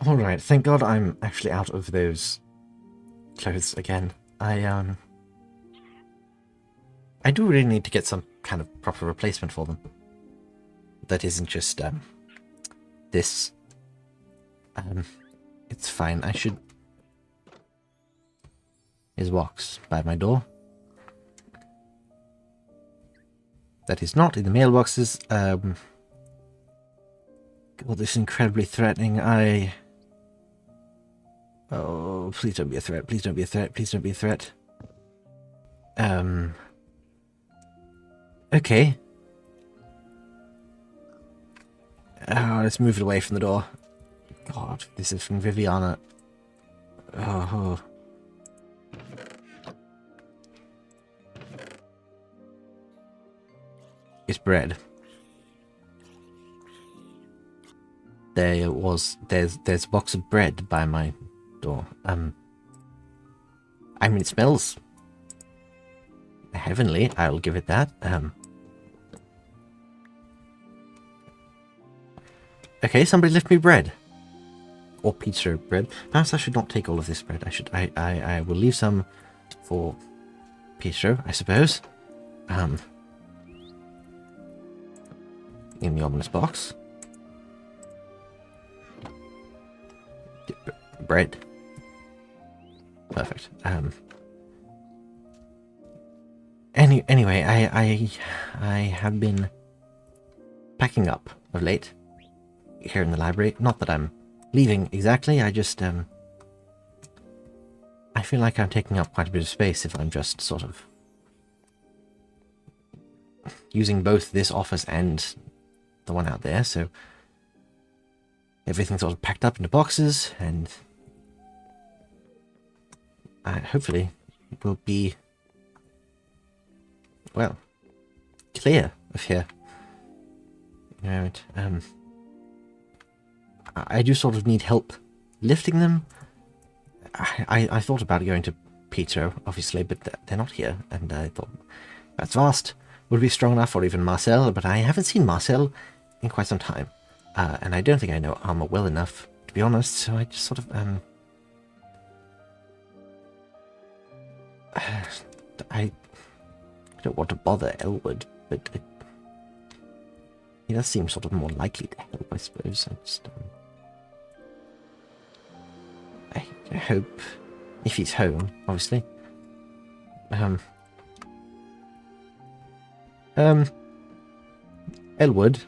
Alright, thank God I'm actually out of those clothes again. I do really need to get some kind of proper replacement for them. That isn't just, this. It's fine. I should... Is Wax by my door? That is not in the mailboxes. God, this is incredibly threatening. Oh, please don't be a threat. Please don't be a threat. Please don't be a threat. Okay. Oh, let's move it away from the door. God, this is from Viviana. Oh. It's bread. There's a box of bread by my door. I mean, it smells heavenly, I'll give it that. Okay, somebody left me bread. Or pizza bread. Perhaps I should not take all of this bread. I will leave some for Pietro, I suppose. In the ominous box. Bread. Perfect. Anyway, I have been packing up of late here in the library. Not that I'm leaving exactly, I just I feel like I'm taking up quite a bit of space if I'm just sort of using both this office and the one out there, so everything's sort of packed up into boxes, and hopefully will be, well, clear of here. You know, I do sort of need help lifting them. I thought about going to Pietro, obviously, but they're not here, and I thought that's vast. Would be strong enough, or even Marcel, but I haven't seen Marcel in quite some time. And I don't think I know armor well enough, to be honest, so I just sort of, I don't want to bother Elwood, but he does seem sort of more likely to help, I suppose. I hope, if he's home, obviously. Elwood,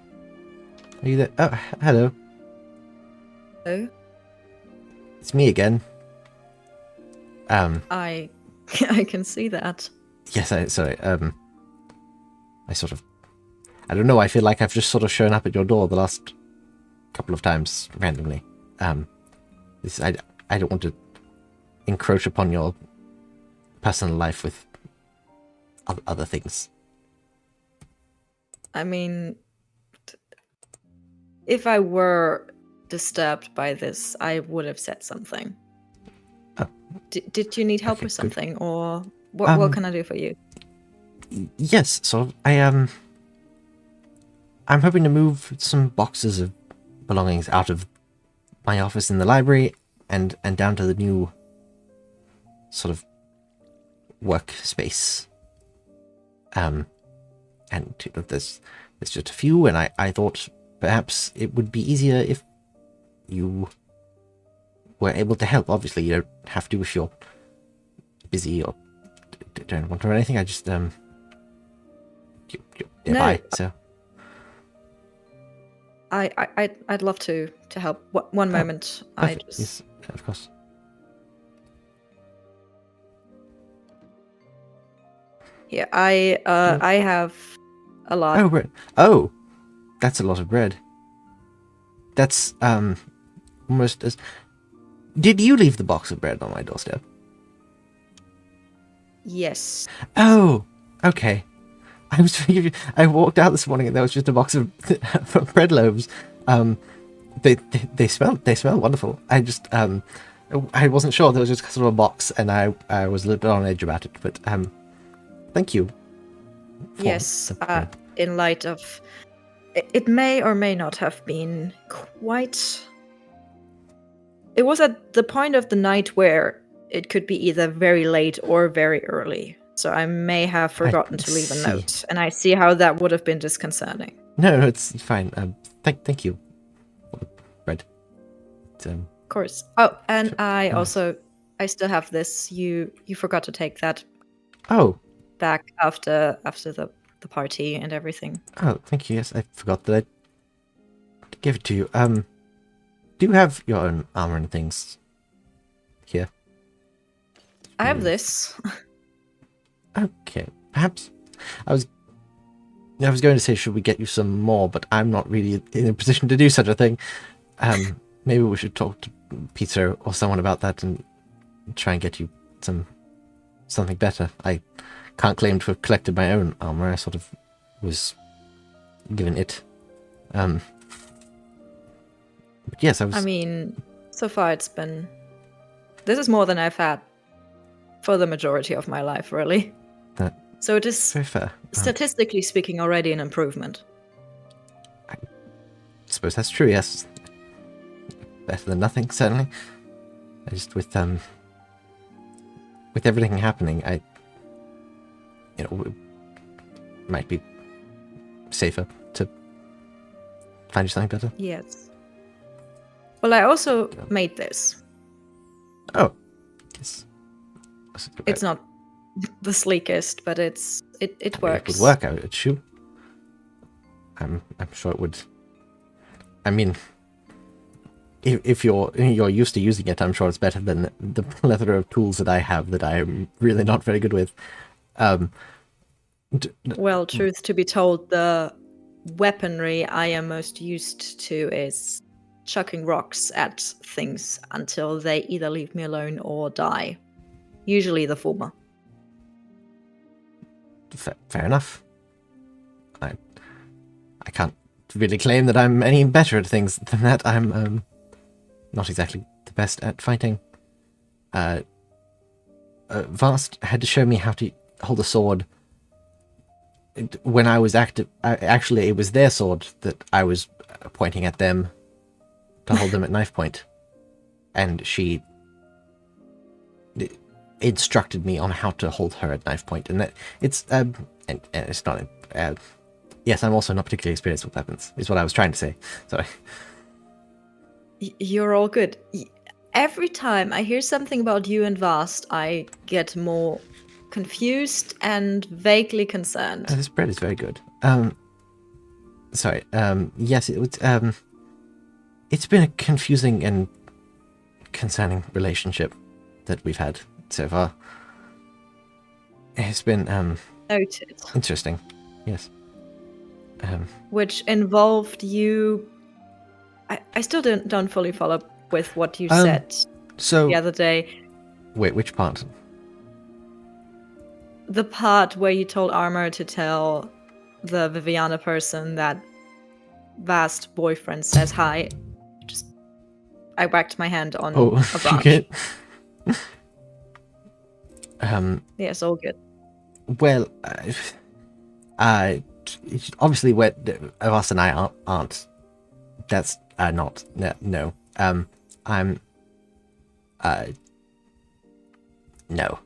are you there? Oh, hello. Hello? It's me again. I can see that. Yes, sorry, I sort of, I don't know, I feel like I've just sort of shown up at your door the last couple of times randomly. I don't want to encroach upon your personal life with other things. I mean, if I were disturbed by this, I would have said something. Oh. Did you need help Okay, with something, good. or what can I do for you? Yes, so I'm hoping to move some boxes of belongings out of my office in the library and down to the new sort of workspace. And there's just a few, and I thought perhaps it would be easier if you were able to help. Obviously, you don't have to if you're busy or don't want to or anything. I just you're nearby, so. I'd love to help. One moment. Perfect. Yes, of course. Yeah, I have a lot. Oh, bread. Oh, that's a lot of bread. That's almost as. Did you leave the box of bread on my doorstep? Yes. Oh, okay. I walked out this morning and there was just a box of bread loaves. They smell wonderful. I wasn't sure. There was just sort of a box, and I was a little bit on edge about it. But thank you. Yes. In light of, it may or may not have been quite it was at the point of the night where it could be either very late or very early. So I may have forgotten to leave a see. note, and I see how that would have been disconcerting. No, it's fine. Thank you for the bread. Of course. Oh, and I still have this. You forgot to take that back after the party and everything. Oh, thank you. Yes, I forgot that I gave it to you. Do you have your own armor and things here? I have this. Okay, perhaps I was going to say, should we get you some more, but I'm not really in a position to do such a thing. Maybe we should talk to Peter or someone about that and try and get you something better. I can't claim to have collected my own armor. I sort of was given it. But yes, I mean, so far it's been... This is more than I've had for the majority of my life, really. So it is, very fair. Statistically speaking, already an improvement. I suppose that's true, yes. Better than nothing, certainly. I just, with everything happening, it might be safer to find you something better. Yes. Well, I also made this. Oh. Yes. It's not the sleekest, but it works. It would work, I would assume. I'm sure it would. I mean, if you're used to using it, I'm sure it's better than the plethora of tools that I have that I'm really not very good with. Well, truth to be told, the weaponry I am most used to is chucking rocks at things until they either leave me alone or die. Usually the former. Fair enough. I can't really claim that I'm any better at things than that. I'm not exactly the best at fighting. Vast had to show me how to hold a sword when I was active. Actually, it was their sword that I was pointing at them to hold them at knife point, and she instructed me on how to hold her at knife point, and that it's and it's not. Yes, I'm also not particularly experienced with weapons. Is what I was trying to say. Sorry. You're all good. Every time I hear something about you and Vast, I get more confused and vaguely concerned. This bread is very good. Sorry. Yes, it was. It's been a confusing and concerning relationship that we've had so far. It's been Noted. Interesting. Yes. Which involved you. I still don't fully follow with what you said the other day. Wait, which part? The part where you told Armor to tell the Viviana person that Vast boyfriend says hi. I whacked my hand on a branch. Okay. Yes, all good. Well, obviously, where Vast and I aren't. That's not. No. I'm. No.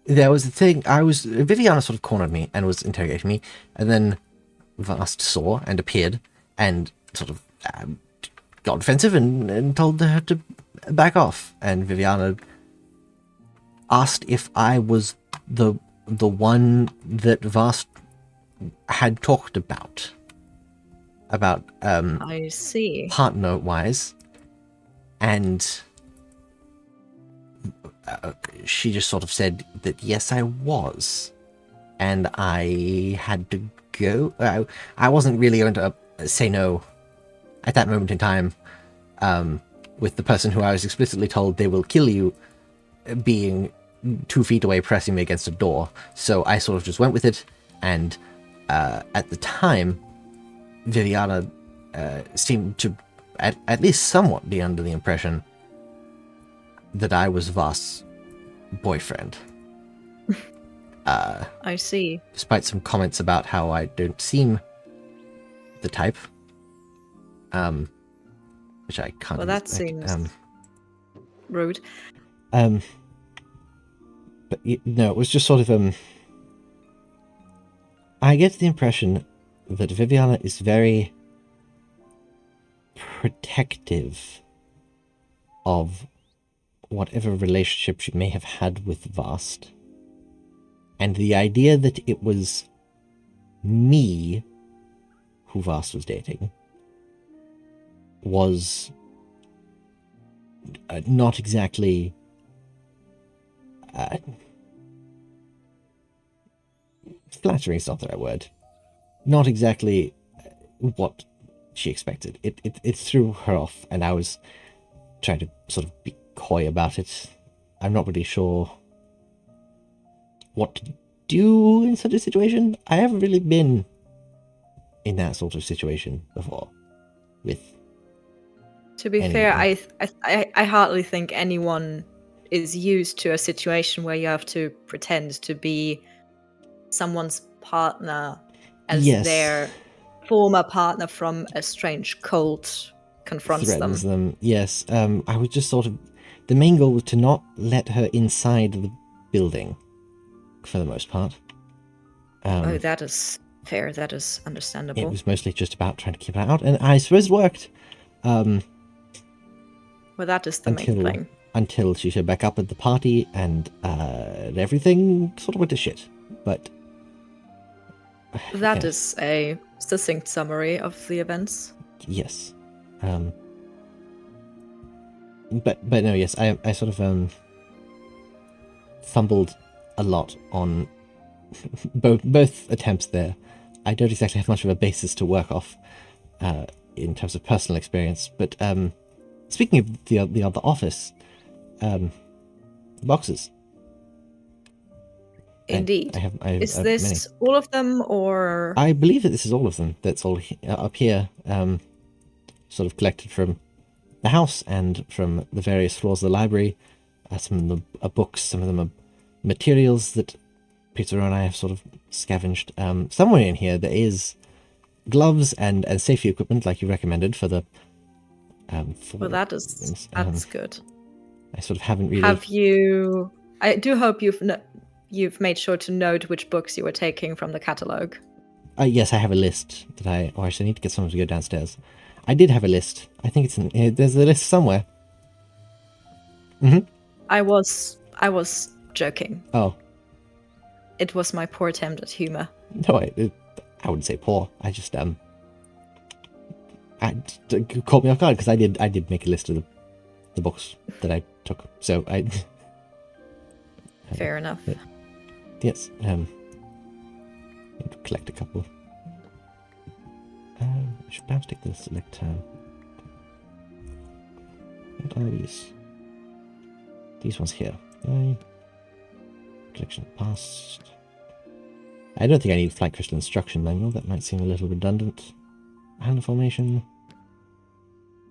There was a thing. Viviana sort of cornered me and was interrogating me, and then Vast saw and appeared and sort of got defensive and told her to back off. And Viviana asked if I was the one that Vast had talked about. I see. Partner wise, and she just sort of said that yes, I was, and I had to go. I wasn't really going to say no at that moment in time, with the person who I was explicitly told they will kill you being 2 feet away pressing me against a door. So I sort of just went with it, and at the time Viviana seemed to at least somewhat be under the impression that I was Vast's boyfriend. I see. Despite some comments about how I don't seem the type. which I can't. Well, that seems rude. But no, it was just sort of I get the impression that Viviana is very protective of whatever relationship she may have had with Vast. And the idea that it was me who Vast was dating was not exactly flattering is not the right word. Not exactly what she expected. It threw her off, and I was trying to sort of be coy about it. I'm not really sure what to do in such a situation. I haven't really been in that sort of situation before. To be fair, I hardly think anyone is used to a situation where you have to pretend to be someone's partner as their former partner from a strange cult confronts threatens them. Yes. I was just sort of... The main goal was to not let her inside the building, for the most part. Oh, that is fair. That is understandable. It was mostly just about trying to keep her out, and I suppose it worked. Well, that is the main thing. Until she showed back up at the party, and everything sort of went to shit. But... That is a succinct summary of the events. Yes. But no, yes, I sort of fumbled a lot on both attempts there. I don't exactly have much of a basis to work off in terms of personal experience, but speaking of the other office, boxes. Indeed. I have is this many. all of them, or...? I believe that this is all of them. That's all up here, sort of collected from the house and from the various floors of the library. Some of them are books, some of them are materials that Peter and I have sort of scavenged. Somewhere in here there is gloves and safety equipment, like you recommended, for the... well, that's good. I sort of haven't really... Have you... I do hope you've made sure to note which books you were taking from the catalogue. Yes, I have a list that I... Oh, actually, I need to get someone to go downstairs. I did have a list. I think it's in... There's a list somewhere. Mm-hmm. I was joking. Oh. It was my poor attempt at humour. No, I wouldn't say poor. I just... caught me off guard, because I did make a list of the books that I took. So I... Fair enough. Yes. Collect a couple. I should perhaps take the select. What are these? These ones here. Collection past. I don't think I need flight crystal instruction manual. That might seem a little redundant. Hand formation.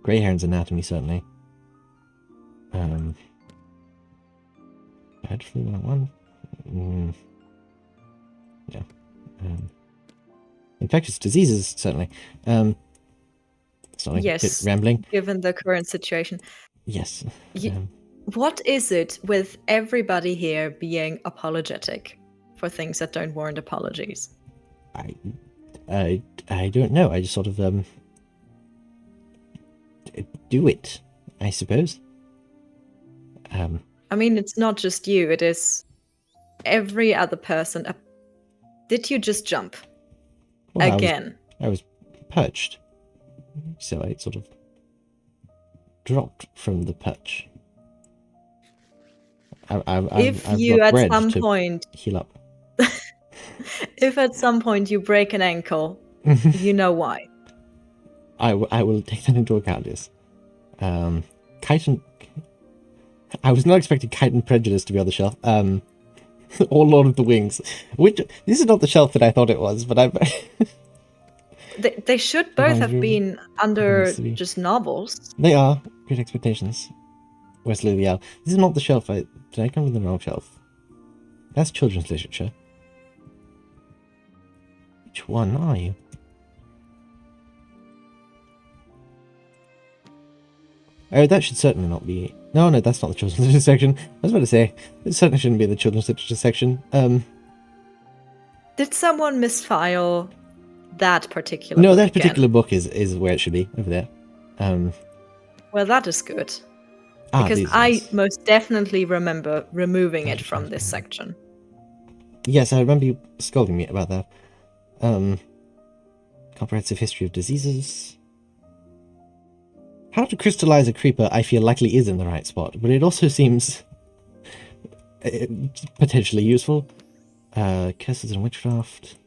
Grey Heron's anatomy, certainly. Bird flu 101. Yeah. Infectious diseases, certainly. Sorry, yes, bit rambling. Given the current situation. Yes. What is it with everybody here being apologetic for things that don't warrant apologies? I don't know. I just sort of do it, I suppose. I mean, it's not just you. It is every other person. Did you just jump? Well, again? I was perched. So I sort of dropped from the perch. If you at some point heal up. If at some point you break an ankle, you know why. I will take that into account, yes. Kite and... I was not expecting Kite and Prejudice to be on the shelf. Or Lord of the Wings. Which... This is not the shelf that I thought it was, but I... They should both have been under just novels. They are. Great Expectations. Wesley the Owl. This is not the shelf. Did I come with the wrong shelf? That's children's literature. Which one are you? Oh, that should certainly not be... No, that's not the children's literature section. I was about to say, it certainly shouldn't be the children's literature section. Did someone misfile that particular No, book that again? particular book is where it should be, over there. Well, that is good. Because these I ones. most definitely remember removing it from this section. Yes, I remember you scolding me about that. Comprehensive history of diseases. How to crystallize a creeper, I feel likely is in the right spot, but it also seems potentially useful. Curses and witchcraft.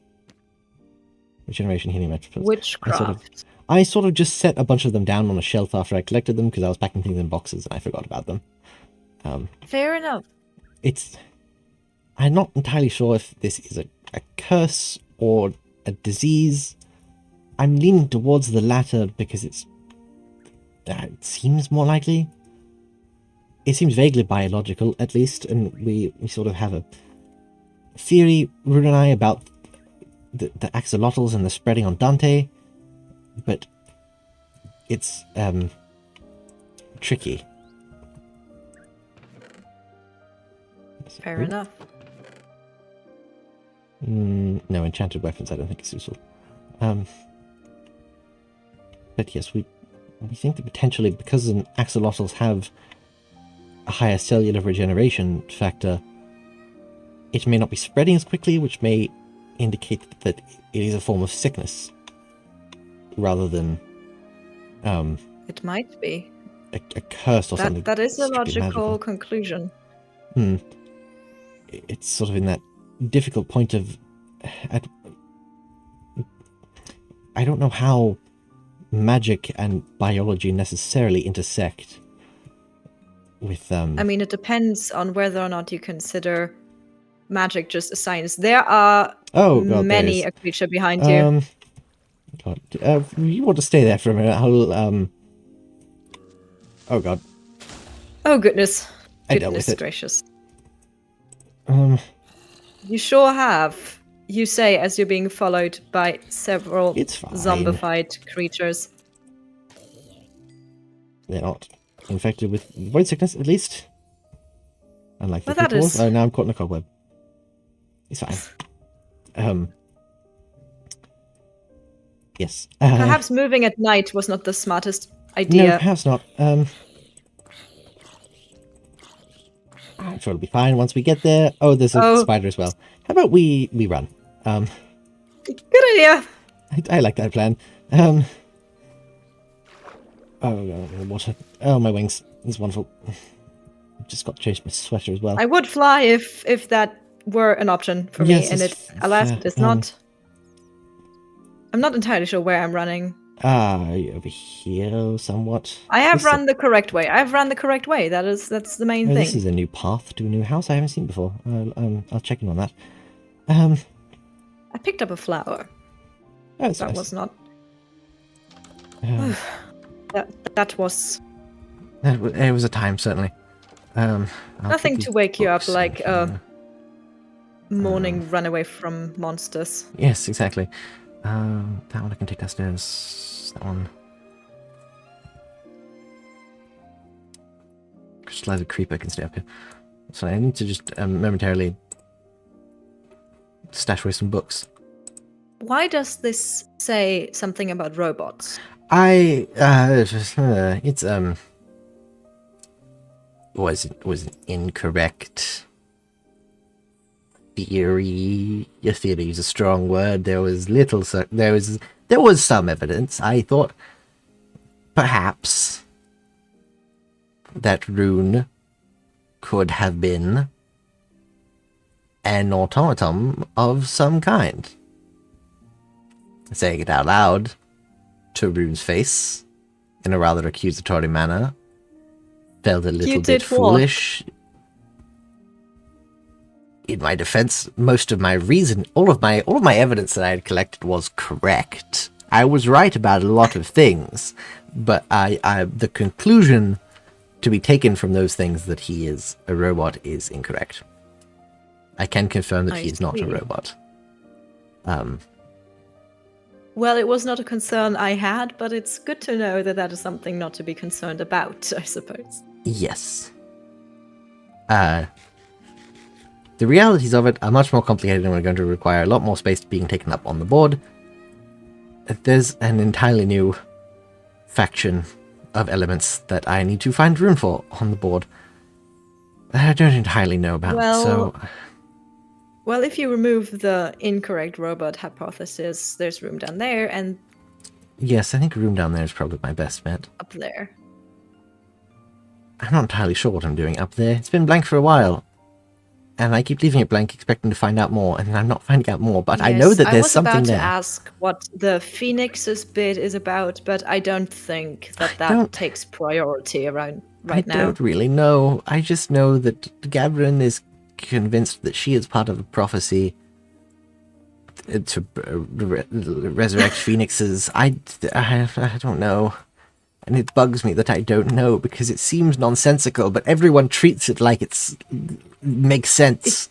Regeneration, healing, metaphysics. Witchcraft. I sort of just set a bunch of them down on a shelf after I collected them because I was packing things in boxes and I forgot about them. Fair enough. I'm not entirely sure if this is a curse or a disease. I'm leaning towards the latter because it seems more likely. It seems vaguely biological, at least, and we sort of have a theory, Rune and I, about the axolotls and the spreading on Dante, but it's tricky. Fair enough. No, enchanted weapons I don't think is useful. But yes, we think that potentially because axolotls have a higher cellular regeneration factor, it may not be spreading as quickly, which may indicate that it is a form of sickness rather than It might be. a curse or something. That is a strictly logical magical. conclusion. It's sort of in that difficult point of... I don't know how magic and biology necessarily intersect with... I mean, it depends on whether or not you consider magic just a science. There are many a creature behind you. God, you want to stay there for a minute? I'll, oh god. Oh goodness. I dealt with Goodness it. gracious. You sure have. You say as you're being followed by several zombified creatures. They're not infected with void sickness, at least. Unlike the Well, people. is... Oh, now I'm caught in a cobweb. It's fine. Yes. Perhaps moving at night was not the smartest idea. No, perhaps not. I'm sure it'll be fine once we get there. Oh, there's a spider as well. How about we run? Good idea. I like that plan. Oh, water. Oh, my wings. It's wonderful. Just got to change my sweater as well. I would fly if that were an option for me, and alas, it is not. I'm not entirely sure where I'm running. Over here, somewhat. I have run the correct way. That's the main thing. This is a new path to a new house I haven't seen before. I'll check in on that. I picked up a flower. Oh, that nice. Was not. That was. It was a time, certainly. Nothing to wake you up like a morning run away from monsters. Yes, exactly. That one I can take downstairs. That one. Crystallized creeper can stay up here. So I need to just momentarily stash away some books. Why does this say something about robots? It's was incorrect theory. Your theory is a strong word. There was some evidence. I thought perhaps that Rune could have been an automaton of some kind. Saying it out loud to Rune's face in a rather accusatory manner felt a little bit foolish. In my defense, most of my reason, all of my evidence that I had collected was correct. I was right about a lot of things, but the conclusion to be taken from those things that he is a robot is incorrect. I can confirm that he is not a robot. Well, it was not a concern I had, but it's good to know that that is something not to be concerned about, I suppose. Yes. The realities of it are much more complicated and we're going to require a lot more space being taken up on the board. There's an entirely new faction of elements that I need to find room for on the board that I don't entirely know about, Well, if you remove the incorrect robot hypothesis, there's room down there and... Yes, I think a room down there is probably my best bet. Up there. I'm not entirely sure what I'm doing up there. It's been blank for a while. And I keep leaving it blank, expecting to find out more, and I'm not finding out more, but yes, I know that there's something there. I was about to ask what the Phoenix's bid is about, but I don't think that takes priority right now. I don't really know. I just know that Gavrin is convinced that she is part of a prophecy to resurrect phoenixes. I don't know. And it bugs me that I don't know, because it seems nonsensical, but everyone treats it like it makes sense.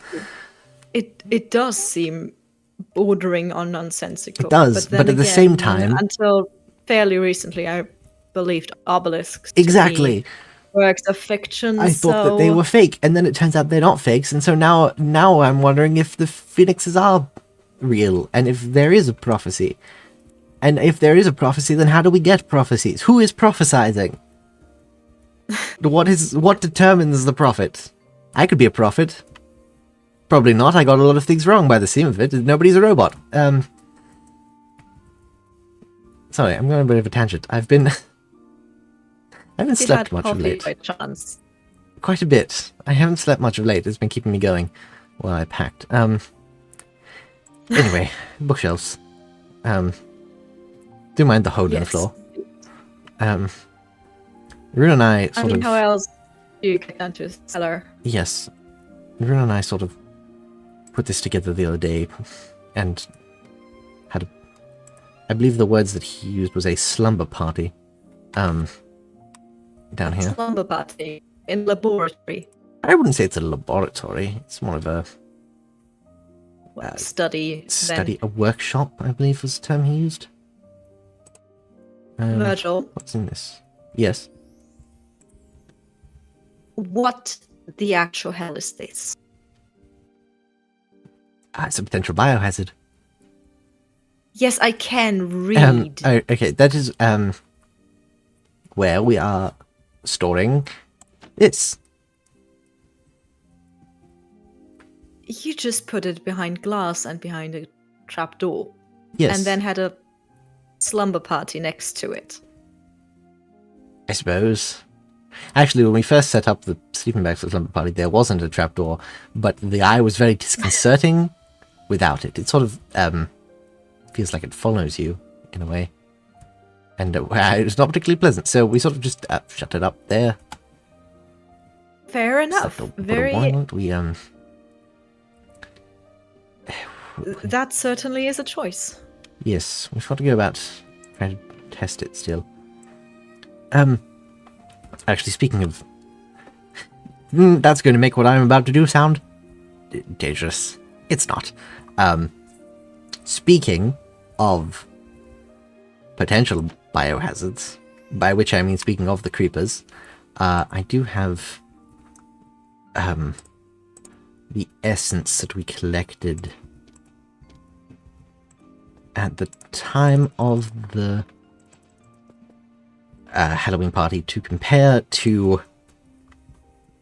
It does seem bordering on nonsensical. It does, but at the same time... Until fairly recently, I believed obelisks exactly. Works of fiction. I thought that they were fake, and then it turns out they're not fakes, and so now I'm wondering if the phoenixes are real, and if there is a prophecy. And if there is a prophecy, then how do we get prophecies? Who is prophesizing? What determines the prophet? I could be a prophet. Probably not. I got a lot of things wrong by the seam of it. Nobody's a robot. Sorry, I'm going on a bit of a tangent. I haven't slept much of late. Quite a bit. I haven't slept much of late. It's been keeping me going while I packed. Anyway, bookshelves. Do mind the hole in the floor. Rune and I sort of... how else do you get down to a cellar? Yes. Rune and I sort of put this together the other day and had I believe the words that he used was a slumber party. Down here. Slumber party in laboratory. I wouldn't say it's a laboratory. It's more of a... study. A workshop, I believe was the term he used. Virgil. What's in this? Yes. What the actual hell is this? It's a potential biohazard. Yes, I can read. Okay, that is where we are storing this. You just put it behind glass and behind a trapdoor. Yes. And then had a slumber party next to it. I suppose. Actually, when we first set up the sleeping bags for the slumber party, there wasn't a trapdoor, but the eye was very disconcerting without it. It sort of feels like it follows you, in a way. And it was not particularly pleasant, so we sort of just shut it up there. Fair enough. Very... Why don't we, That certainly is a choice. Yes, we've got to go about trying to test it still. Actually, speaking of... that's going to make what I'm about to do sound dangerous. It's not. Speaking of potential biohazards, by which I mean speaking of the creepers, I do have the essence that we collected at the time of the Halloween party to compare to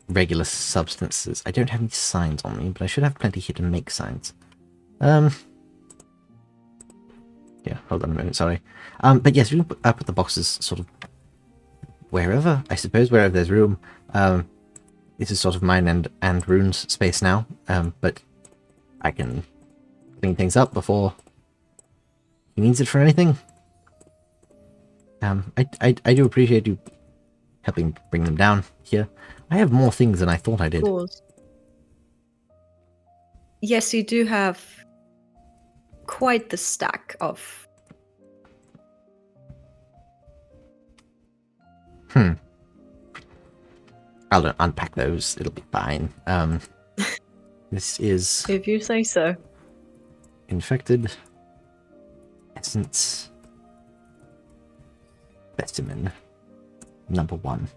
regular substances. I don't have any signs on me, but I should have plenty here to make signs. Yeah, hold on a moment, sorry. But yes, we can put the boxes sort of wherever, I suppose, wherever there's room. This is sort of mine and Rune's space now, but I can clean things up before he needs it for anything. I do appreciate you helping bring them down here. I have more things than I thought I did. Of course. Yes, you do have quite the stack of... I'll unpack those. It'll be fine. This is... If you say so. Infected. Essence specimen number 1.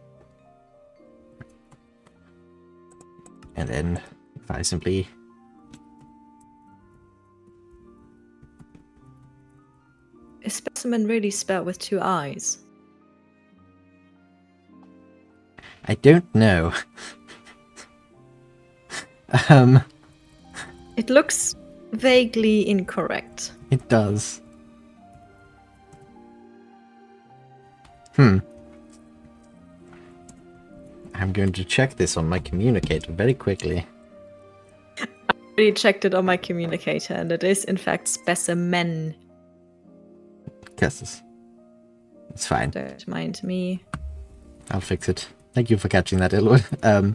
And then if I simply Is specimen really spelled with 2 eyes? I don't know. It looks vaguely incorrect. It does. I'm going to check this on my communicator very quickly. I already checked it on my communicator, and it is in fact specimen. Guesses. It's fine. Don't mind me. I'll fix it. Thank you for catching that, Elwood. As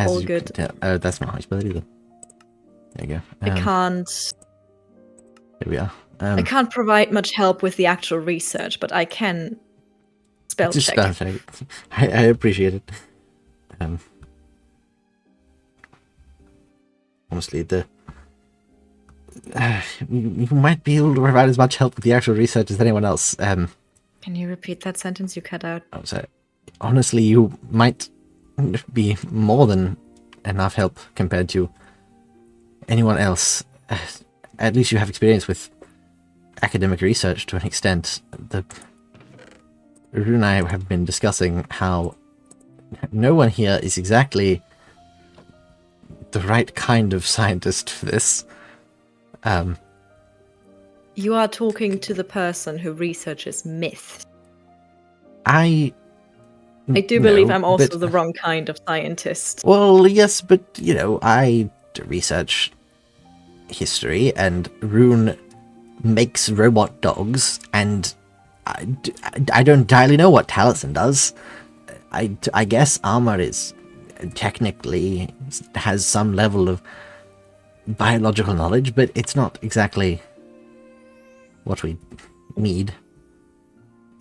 All you good. can tell, that's not how you spell it either. There you go. I can't. Here we are. I can't provide much help with the actual research, but I can spell just check. spell check. I appreciate it. Honestly, you might be able to provide as much help with the actual research as anyone else. Can you repeat that sentence you cut out? So, honestly, you might be more than enough help compared to anyone else. At least you have experience with academic research to an extent. Rune and I have been discussing how no one here is exactly the right kind of scientist for this. You are talking to the person who researches myths. I do believe I'm also the wrong kind of scientist. Well, yes, but, I research history, and Rune makes robot dogs, and I don't entirely know what Taliesin does. I guess armor is technically has some level of biological knowledge, but it's not exactly what we need.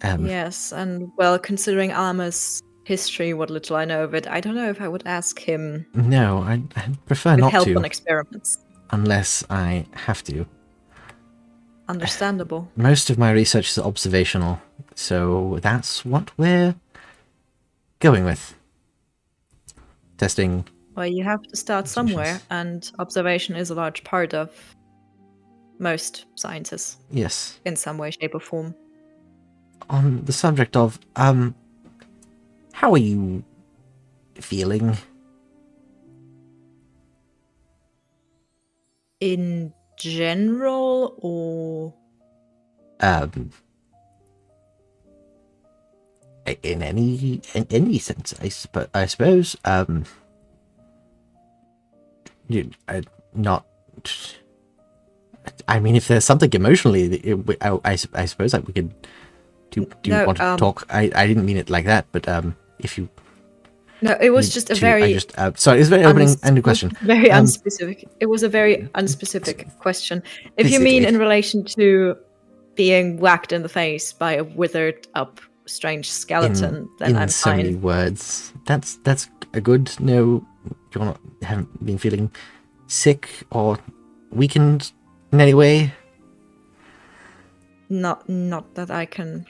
Yes, and well, considering armor's history, what little I know of it, I don't know if I would ask him. No, I prefer with not help to. On experiments. Unless I have to. Understandable. Most of my research is observational, so that's what we're going with. Testing. Well, you have to start somewhere, and observation is a large part of most sciences. Yes. In some way, shape, or form. On the subject of, how are you feeling? In general, or in any sense, I suppose. Not. I mean, if there's something emotionally, I suppose that we could. Do you want to talk? I didn't mean it like that, but if you. No, it was just a very. Sorry, it's a very opening-ended question. Very unspecific. It was a very unspecific question. If you mean in relation to being whacked in the face by a withered up strange skeleton, then I'm fine. In so many words, that's a good. No, haven't been feeling sick or weakened in any way. Not that I can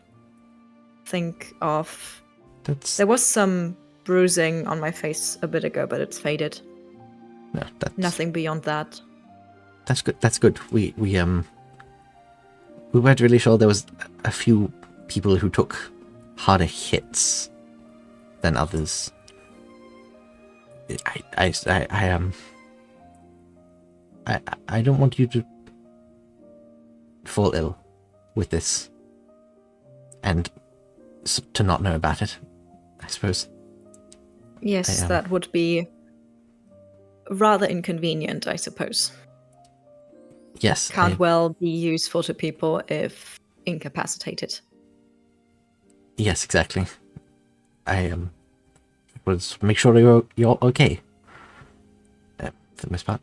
think of. There was some bruising on my face a bit ago, but it's faded. No, nothing beyond that. That's good. That's good. We weren't really sure. There was a few people who took harder hits than others. I don't want you to fall ill with this and to not know about it, I suppose. Yes, that would be rather inconvenient, I suppose. Yes. Can't well be useful to people if incapacitated. Yes, exactly. I was make sure you're okay. For the most part.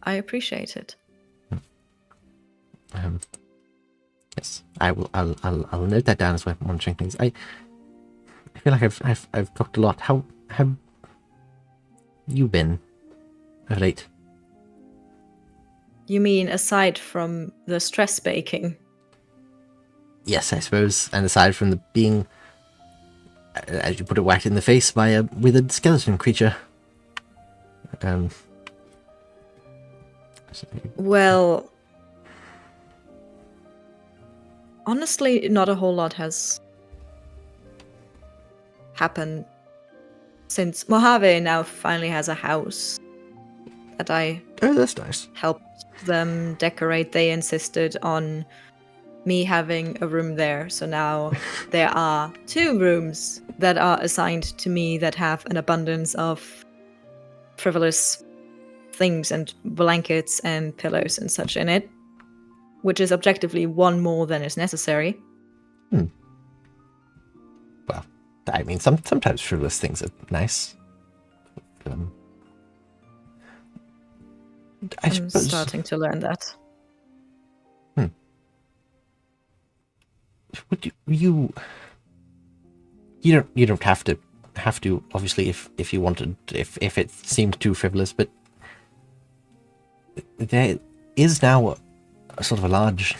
I appreciate it. Yes, I will. I'll note that down as well. Monitoring things. I feel like I've talked a lot. How have you been of late? You mean aside from the stress baking? Yes, I suppose. And aside from the being, as you put it, whacked in the face by a withered skeleton creature. Well, honestly, not a whole lot has happened since Mojave now finally has a house that I Oh, that's nice. helped them decorate. They insisted on me having a room there, so now there are 2 rooms that are assigned to me that have an abundance of frivolous things and blankets and pillows and such in it, which is objectively 1 more than is necessary. Well, I mean, sometimes frivolous things are nice. I I'm suppose. starting to learn that. Would you don't have to obviously if you wanted, if it seemed too frivolous, but there is now a sort of a large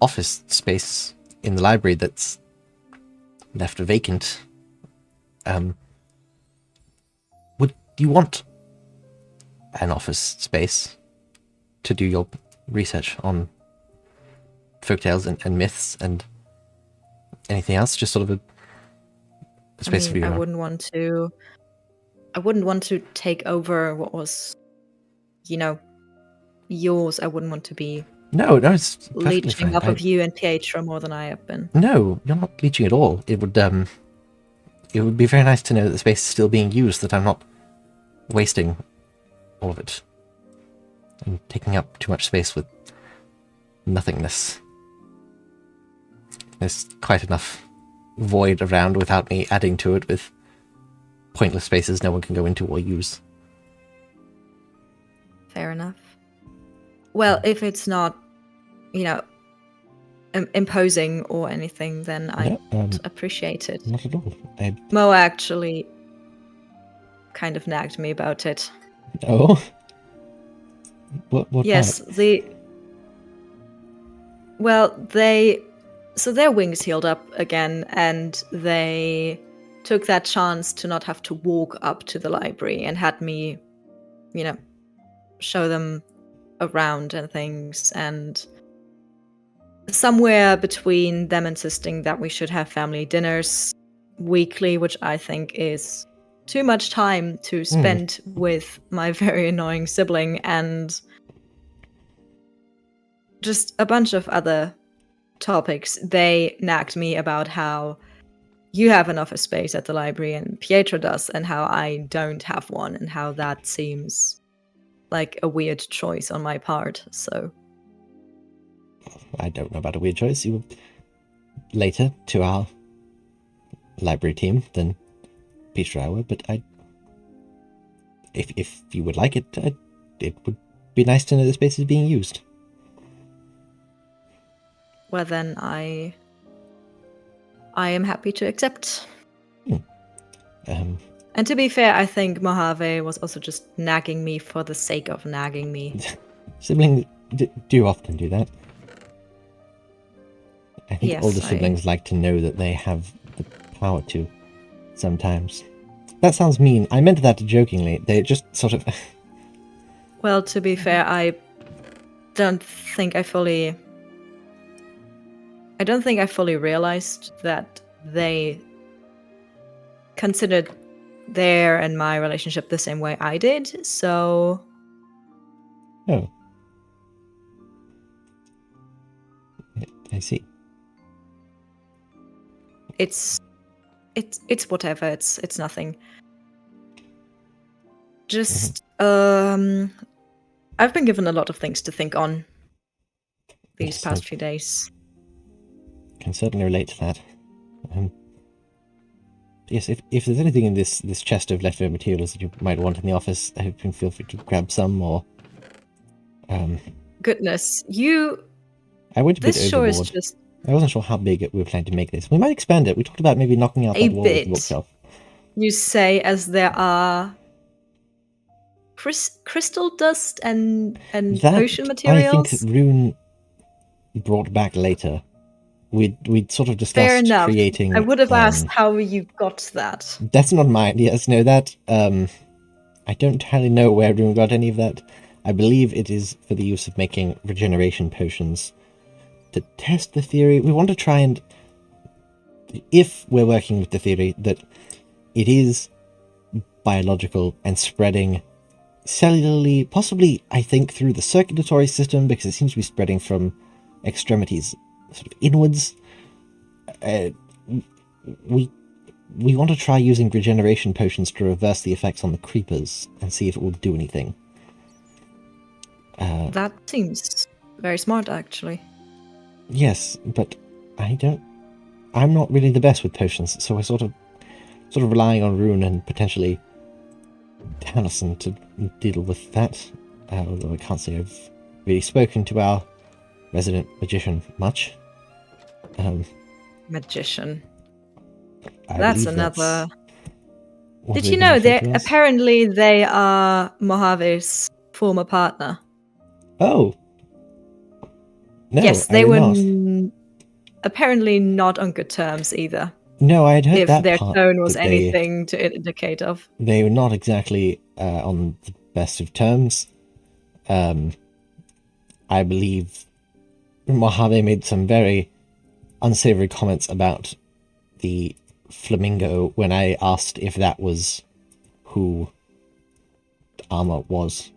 office space in the library that's left vacant. Would you want an office space to do your research on folktales and myths and anything else? Just sort of a space for you. I wouldn't want to take over what was, yours. I wouldn't want to be No, it's perfectly leeching fine. off of you and Pietro more than I have been. No, you're not leeching at all. It would be very nice to know that the space is still being used, that I'm not wasting all of it and taking up too much space with nothingness. There's quite enough void around without me adding to it with pointless spaces no one can go into or use. Fair enough. Well, if it's not, imposing or anything, then I appreciate it. Not at all. Mo actually kind of nagged me about it. Oh? What Yes, part? so their wings healed up again, and they took that chance to not have to walk up to the library and had me, show them around and things. And somewhere between them insisting that we should have family dinners weekly, which I think is too much time to spend with my very annoying sibling, and just a bunch of other topics, they nagged me about how you have an office space at the library and Pietro does, and how I don't have one, and how that seems like a weird choice on my part. So I don't know about a weird choice. You were later to our library team than Peter and I were, but if you would like it, it would be nice to know the space is being used. Well, then I am happy to accept. And to be fair, I think Mojave was also just nagging me for the sake of nagging me. Siblings do often do that. I think Yes, older siblings like to know that they have the power to, sometimes. That sounds mean. I meant that jokingly. They just sort of... Well, to be fair, I don't think I fully realized that they considered their and my relationship the same way I did, so... Oh. I see. It's whatever, it's nothing. Just, I've been given a lot of things to think on these past few days. Can certainly relate to that. Yes, if there's anything in this chest of leftover materials that you might want in the office, I hope you feel free to grab some, or... Goodness, I went a bit this sure overboard. is just... I wasn't sure how big we were planning to make this. We might expand it. We talked about maybe knocking out that wall with the bookshelf. You say as there are crystal dust and That, potion I materials? think Rune brought back later. We'd sort of Fair discussed enough. creating... I would have asked how you got that. That's not mine. Yes, no, that... I don't entirely know where Rune got any of that. I believe it is for the use of making regeneration potions. To test the theory, we want to try and... If we're working with the theory that it is biological and spreading cellularly, possibly, I think, through the circulatory system, because it seems to be spreading from extremities sort of inwards. We want to try using regeneration potions to reverse the effects on the creepers and see if it will do anything. That seems very smart, actually. Yes, but I'm not really the best with potions, so we're sort of relying on Rune and potentially Taliesin to deal with that. Although I can't say I've really spoken to our resident magician much. Magician. I That's believe another. what Did they've you been know referred they to as. apparently they are Mojave's former partner? Oh. No, Yes, I they did were not. apparently not on good terms either. No, I had heard If that their part. tone was that anything to indicate of. They were not exactly on the best of terms. I believe Mojave made some very unsavory comments about the flamingo when I asked if that was who Arma was.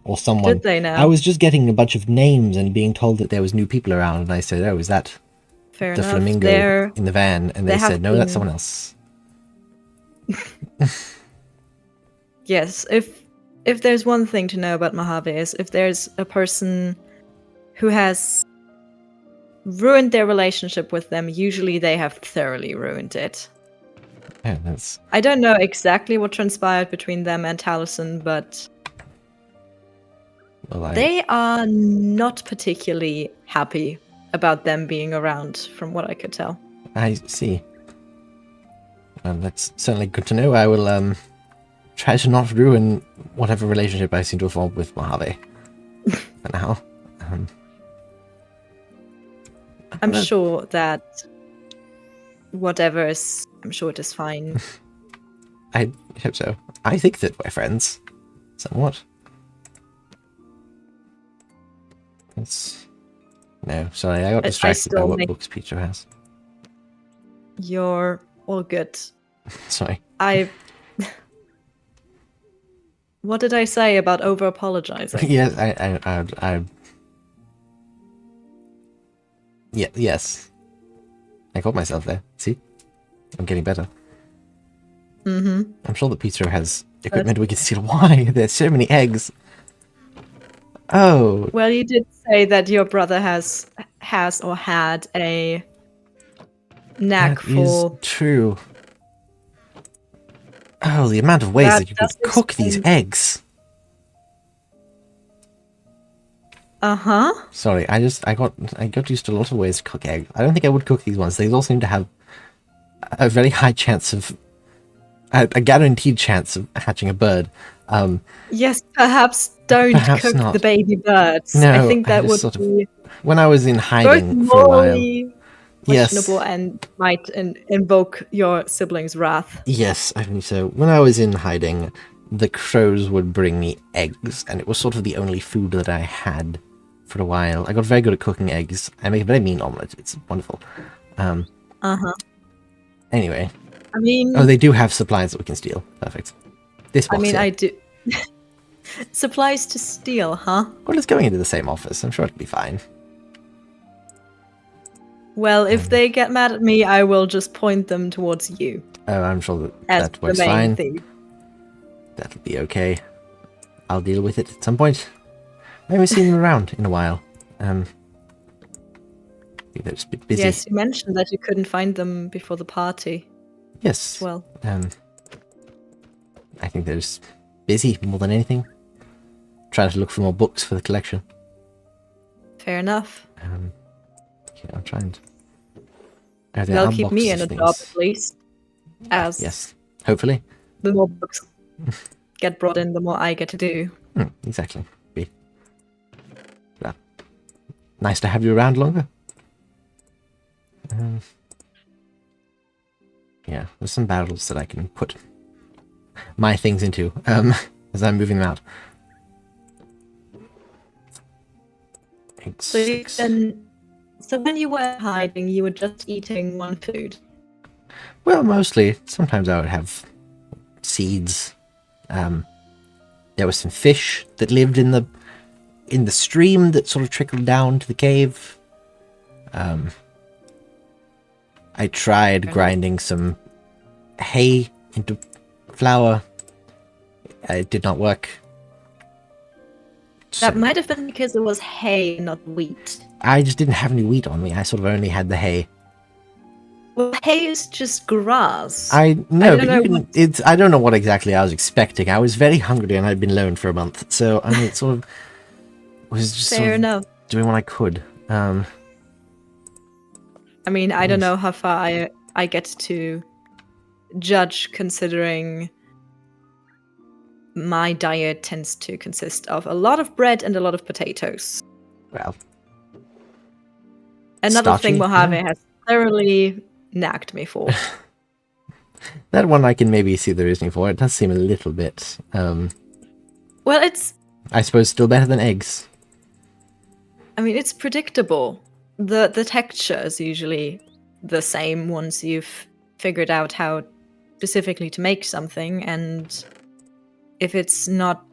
Or someone. Did they now? I was just getting a bunch of names and being told that there was new people around, and I said, "Oh, is that Fair the enough. flamingo in the van?" And they have said, "No, that's been- someone else." Yes, if there's one thing to know about Mojave is if there's a person who has ruined their relationship with them, usually they have thoroughly ruined it. Yeah, that's. I don't know exactly what transpired between them and Taliesin, but they are not particularly happy about them being around, from what I could tell. I see. That's certainly good to know. I will try to not ruin whatever relationship I seem to have formed with Mojave for now. I'm sure that whatever is, I'm sure it is fine. I hope so. I think that we're friends, somewhat. No, sorry, I got distracted by what books Peter has. You're all good. Sorry. What did I say about over-apologizing? Yes, Yeah, yes. I got myself there. See? I'm getting better. Mm-hmm. I'm sure that Peter has equipment we can steal. Why? There's so many eggs. Oh. Well, you did say that your brother has or had a knack for... That is true. Oh, the amount of ways that you could cook these eggs. Uh-huh. Sorry, I got used to a lot of ways to cook eggs. I don't think I would cook these ones. They all seem to have a very high chance of... a guaranteed chance of hatching a bird. Yes, perhaps don't cook not. the baby birds. No, I think that would be... When I was in hiding both for a while... questionable and might invoke your siblings' wrath. Yes, I think so. When I was in hiding, the crows would bring me eggs, and it was sort of the only food that I had for a while. I got very good at cooking eggs. I make a very mean omelette. It's wonderful. Anyway. I mean... Oh, they do have supplies that we can steal. Perfect. This box here. I do... Supplies to steal, huh? Well, it's going into the same office. I'm sure it'll be fine. Well, if they get mad at me, I will just point them towards you. Oh, I'm sure that works fine. That'll be okay. I'll deal with it at some point. I haven't seen them around in a while. They're just a bit busy. Yes, you mentioned that you couldn't find them before the party. Yes. Well. I think they're just busy more than anything. Trying to look for more books for the collection. Fair enough. Okay, I'll try and... They'll keep me in a job at least. Yes, hopefully. The more books. get brought in, the more I get to do. Exactly. Well, nice to have you around longer. Yeah, there's some barrels that I can put my things into as I'm moving them out. So when you were hiding, you were just eating one food? Well, mostly. Sometimes I would have seeds. There was some fish that lived in the stream that sort of trickled down to the cave. I tried grinding some hay into flour. It did not work. That might have been because it was hay, not wheat. I just didn't have any wheat on me. I sort of only had the hay. Well, hay is just grass. I know, but I don't know what exactly I was expecting. I was very hungry and I'd been alone for a month, so I mean, it sort of was just fair enough. Doing what I could. I mean, I don't know how far I get to judge, considering my diet tends to consist of a lot of bread and a lot of potatoes. Well, another starchy, thing Mojave has thoroughly nagged me for. That one I can maybe see the reasoning for. It does seem a little bit. Well, it's, I suppose, still better than eggs. I mean, it's predictable. The texture is usually the same once you've figured out how specifically to make something, and if it's not,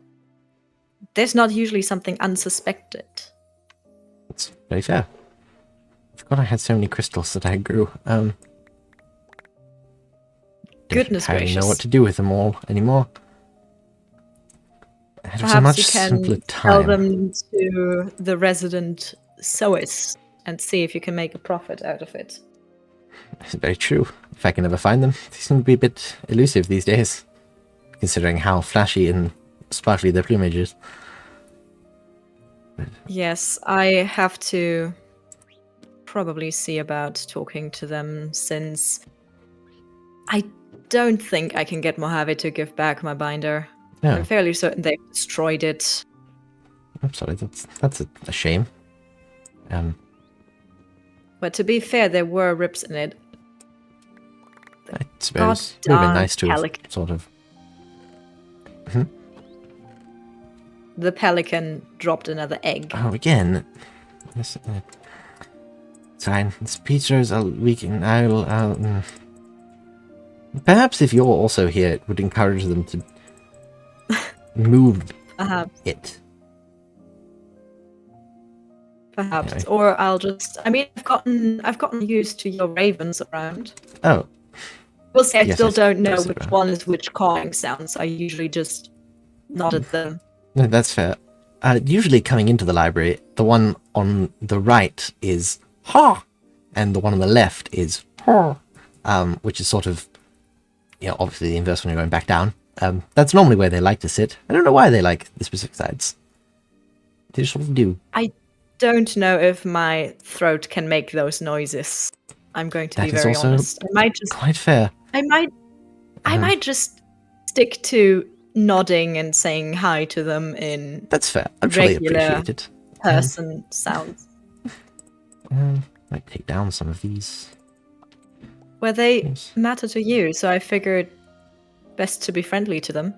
there's not usually something unsuspected. It's very fair. I forgot I had so many crystals that I grew. Goodness I gracious. don't know what to do with them all anymore. Perhaps you can sell them to the resident sewers and see if you can make a profit out of it. It's very true. If I can ever find them, they seem to be a bit elusive these days, considering how flashy and sparkly their plumage is. Yes, I have to probably see about talking to them, since I don't think I can get Mojave to give back my binder. Yeah. I'm fairly certain they've destroyed it. I'm sorry, that's a shame. But to be fair, there were rips in it. I suppose it would have been nice to have sort of. The pelican dropped another egg. Oh, again. It's fine. It's Peter's. Perhaps if you're also here, it would encourage them to move it. Perhaps, anyway. Or I'll just. I mean, I've gotten used to your ravens around. Oh. We'll see. I still don't know which one is which cawing sounds. I usually just nod at them. No, that's fair. Usually coming into the library, the one on the right is ha, and the one on the left is ha, which is sort of, obviously the inverse when you're going back down. That's normally where they like to sit. I don't know why they like the specific sides. They just sort of do. I don't know if my throat can make those noises. I'm going to be very honest. I might just quite fair. I might just stick to nodding and saying hi to them in that's fair. I'm sure they appreciate it. Person sounds. Might take down some of these. Well, they matter to you, so I figured best to be friendly to them.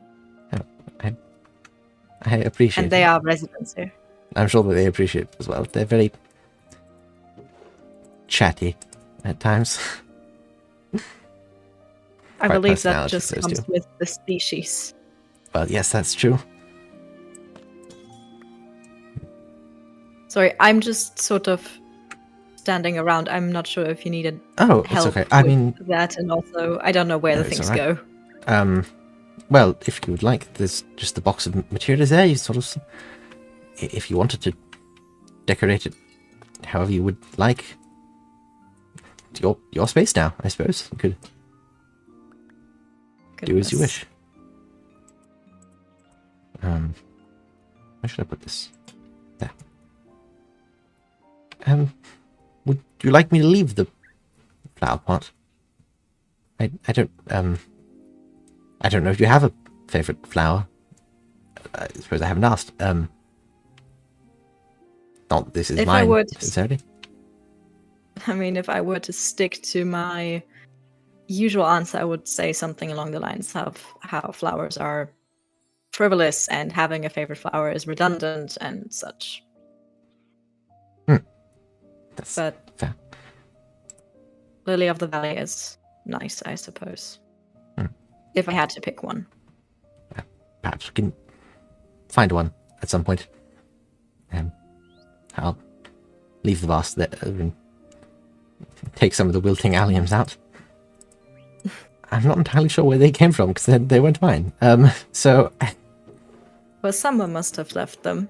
I appreciate it. And they are residents here. I'm sure that they appreciate it as well. They're very chatty at times. I believe that just comes with the species. Well, yes, that's true. Sorry, I'm just sort of standing around. I'm not sure if you needed help it's okay. I mean that, and also I don't know where the things go. Well, if you would like, there's just the box of materials there. You sort of, if you wanted to decorate it however you would like. It's your space now, I suppose. You could do as you wish. Where should I put this? There. Would you like me to leave the flower pot? I don't know if you have a favorite flower. I suppose I haven't asked. Not that this is If I mine would- necessarily. I mean, if I were to stick to my usual answer, I would say something along the lines of how flowers are frivolous and having a favorite flower is redundant and such. That's But fair. Lily of the Valley is nice, I suppose. Hmm. If I had to pick one. Perhaps we can find one at some point. I'll leave the vast there and take some of the wilting alliums out. I'm not entirely sure where they came from because they weren't mine. So Well, someone must have left them.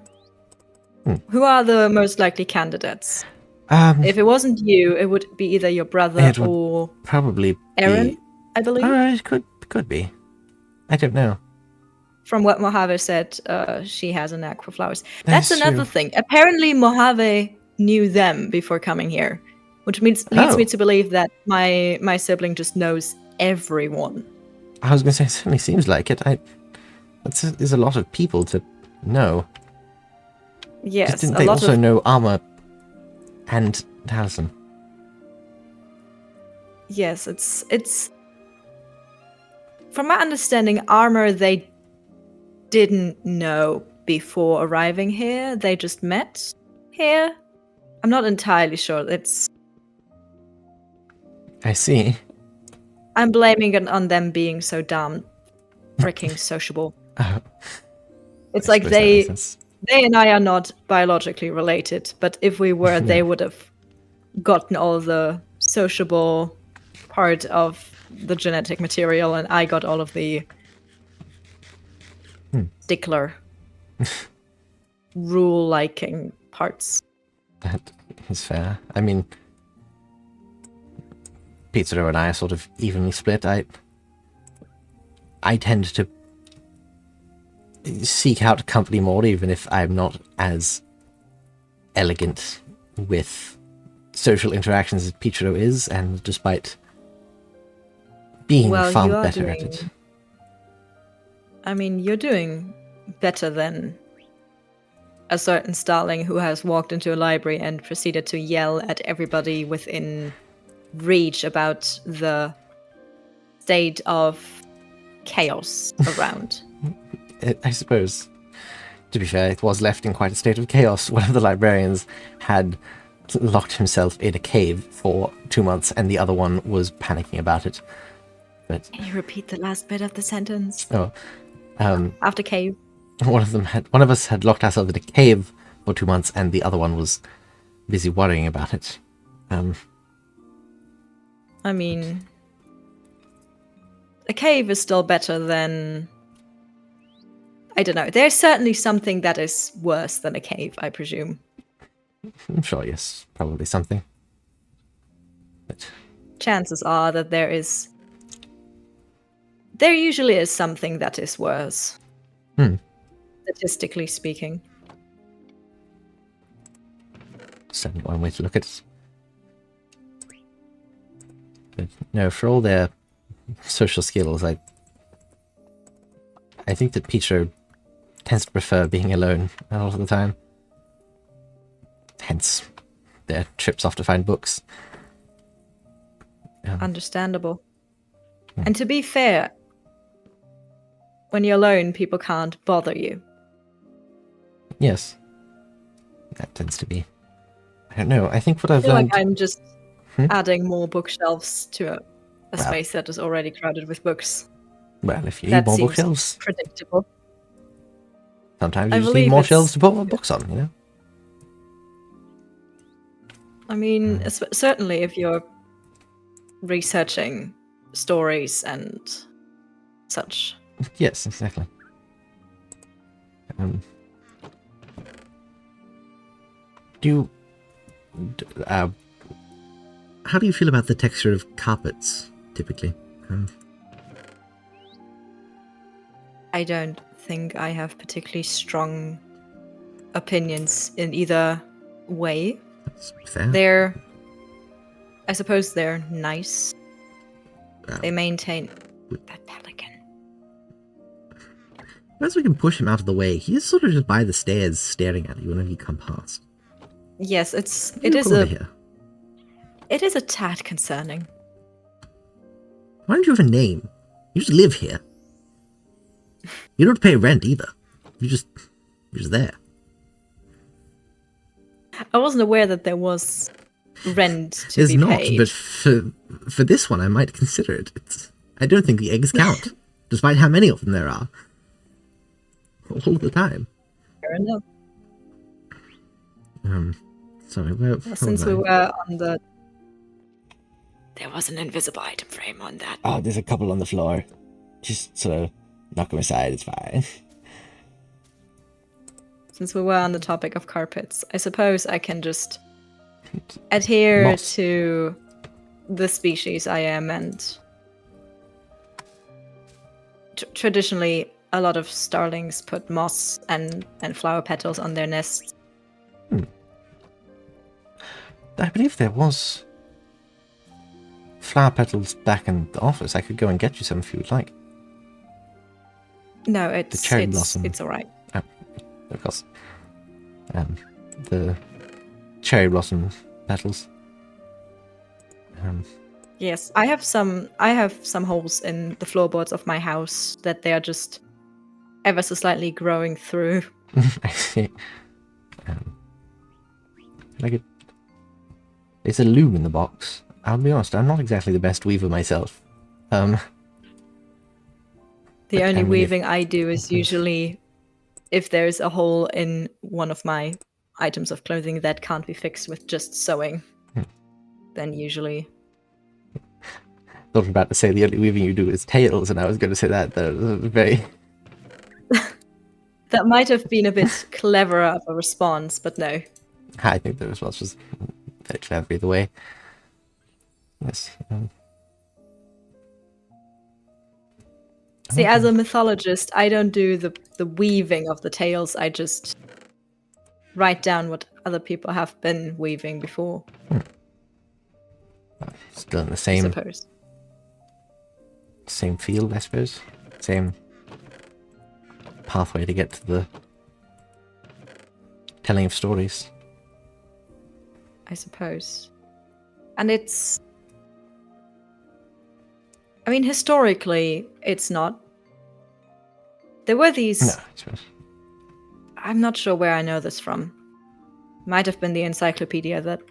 Hmm. Who are the most likely candidates? If it wasn't you, it would be either your brother it would or probably Aaron, be. I believe. It could be. I don't know. From what Mojave said, she has a knack for flowers. That's That's another true. thing. Apparently, Mojave knew them before coming here, which leads me to believe that my sibling just knows everyone. I was going to say, it certainly seems like it. There's a lot of people to know. Yes, Didn't a they lot also of know Armor and Taliesin? yes. It's from my understanding, Armor they didn't know before arriving here. They just met here. I'm not entirely sure. I see. I'm blaming it on them being so damn freaking sociable. Oh, It's I like suppose that makes sense. they and I are not biologically related, but if we were, they would have gotten all the sociable part of the genetic material, and I got all of the stickler, rule-liking parts. That is fair. I mean, Pizza and I are sort of evenly split. I tend to seek out company more, even if I'm not as elegant with social interactions as Pietro is, and despite being far you are better at it. I mean, you're doing better than a certain starling who has walked into a library and proceeded to yell at everybody within reach about the state of chaos around. I suppose, to be fair, it was left in quite a state of chaos. One of the librarians had locked himself in a cave for 2 months, and the other one was panicking about it. But Can you repeat the last bit of the sentence? after cave. one of us had locked ourselves in a cave for 2 months, and the other one was busy worrying about it. I mean, a cave is still better than... I don't know. There's certainly something that is worse than a cave, I presume. I'm sure, yes, probably something. But Chances are that there usually is something that is worse. Statistically speaking. certainly one way to look at it. But no, for all their social skills, I think that Pietro tends to prefer being alone a lot of the time. Hence, their trips off to find books. Understandable. And to be fair, when you're alone, people can't bother you. Yes. That tends to be... I don't know, I think what I I've feel learned... like I'm just adding more bookshelves to a space that is already crowded with books. Well, if you That need more seems bookshelves, predictable. sometimes I you just need believe more it's- shelves to put more books on, you know? I mean, certainly if you're researching stories and such. Yes, exactly. How do you feel about the texture of carpets, typically? I don't think I have particularly strong opinions in either way. That's fair. I suppose they're nice. They maintain that pelican. Perhaps we can push him out of the way. He is sort of just by the stairs staring at you whenever you come past. Yes, it is here. It is a tad concerning. Why don't you have a name? You just live here. You don't pay rent either. You're just there. I wasn't aware that there was rent to There's be not, paid. but for this one, I might consider it. I don't think the eggs count, despite how many of them there are. All the time. Fair enough. Sorry, where Since we were on the... There was an invisible item frame on that. Oh, there's a couple on the floor. Just sort of knock them aside, it's fine. Since we were on the topic of carpets, I suppose I can just adhere Moss. to the species I am, and traditionally a lot of starlings put moss and flower petals on their nests. I believe there was flower petals back in the office. I could go and get you some if you would like. No, The cherry blossom. it's all right. Of course. The cherry blossom petals. Yes, I have some holes in the floorboards of my house that they are just ever so slightly growing through. I see. There's a loom in the box. I'll be honest, I'm not exactly the best weaver myself. The But, only I mean, weaving I do is usually if there's a hole in one of my items of clothing that can't be fixed with just sewing. Then usually... I was about to say the only weaving you do is tails, and I was going to say that. That was very... That might have been a bit cleverer of a response, but no. I think the response was very clever either way. Yes. See, as a mythologist, I don't do the weaving of the tales. I just write down what other people have been weaving before. Still in the I same suppose. same field, I suppose. Same pathway to get to the telling of stories. I suppose. And it's... I mean, historically, it's not. There were these... No, I suppose. I'm not sure where I know this from. Might have been the encyclopedia that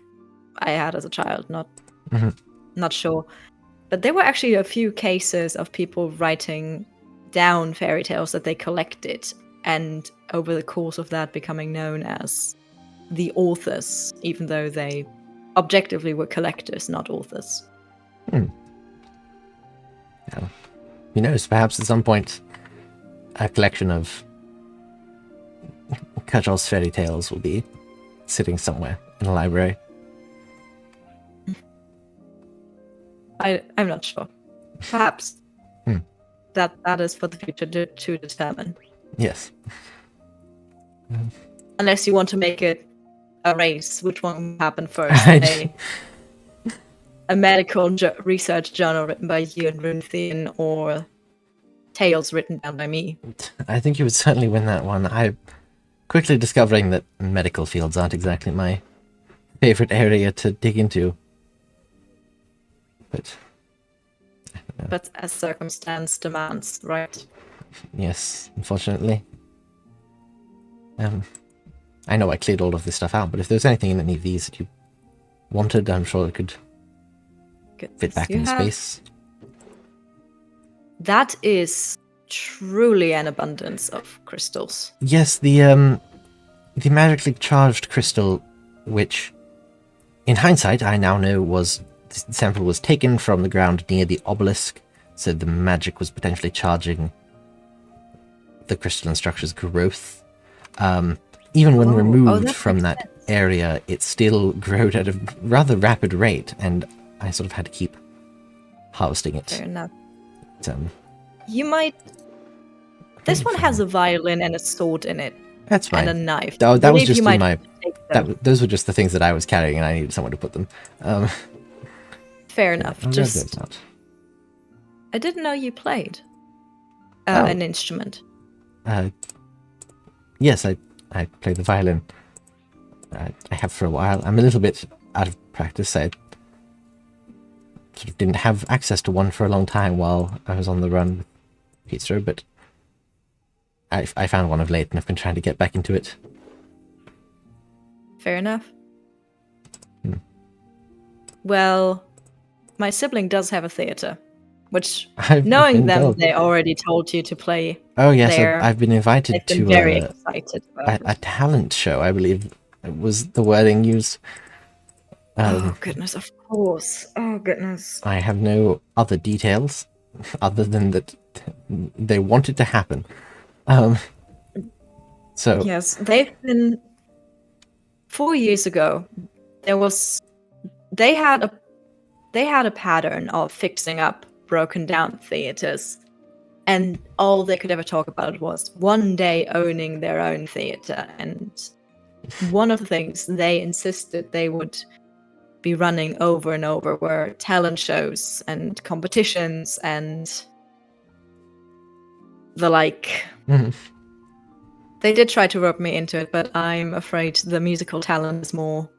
I had as a child, not sure. But there were actually a few cases of people writing down fairy tales that they collected, and over the course of that becoming known as the authors, even though they objectively were collectors, not authors. Yeah. Who knows, perhaps at some point a collection of Cudgel's fairy tales will be sitting somewhere in a library. I'm not sure. Perhaps that is for the future to determine. Yes. Unless you want to make it a race, which one will happen first? A medical research journal written by you and Runthian, or tales written down by me? I think you would certainly win that one. I'm quickly discovering that medical fields aren't exactly my favorite area to dig into. But as circumstance demands, right? Yes, unfortunately. I know I cleared all of this stuff out, but if there's anything in any of these that you wanted, I'm sure it could fit back in space. That is truly an abundance of crystals. Yes, the magically charged crystal, which, in hindsight, I now know the sample was taken from the ground near the obelisk, so the magic was potentially charging the crystalline structure's growth. Even when removed from that area, it still grew at a rather rapid rate, and I sort of had to keep harvesting it. Fair enough. You might... This one has a violin and a sword in it. That's fine. And a knife. Oh, that was just in my... those were just the things that I was carrying, and I needed somewhere to put them. Fair enough. I didn't know you played an instrument. Yes, I play the violin. I have for a while. I'm a little bit out of practice. I sort of didn't have access to one for a long time while I was on the run with Pietro, but I found one of late and I've been trying to get back into it. Fair enough. Well, my sibling does have a theater, which, knowing them, they already told you to play. Oh yes, there. I've been invited They've been to very excited about a talent show, I believe was the wording used. Oh goodness, of course. Oh goodness. I have no other details other than that they want it to happen. So yes, they've been 4 years ago. They had a pattern of fixing up broken down theaters, and all they could ever talk about was one day owning their own theater. And one of the things they insisted they would be running over and over were talent shows and competitions and the like. Mm-hmm. They did try to rope me into it, but I'm afraid the musical talent is more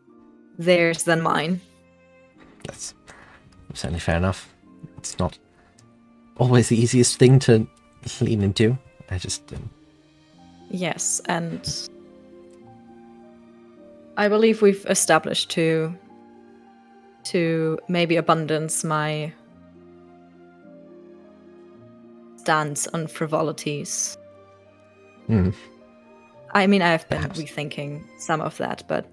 theirs than mine. That's certainly fair enough. It's not always the easiest thing to lean into. I just... Yes, and I believe we've established to maybe abundance my stance on frivolities. I mean, I've been rethinking some of that, but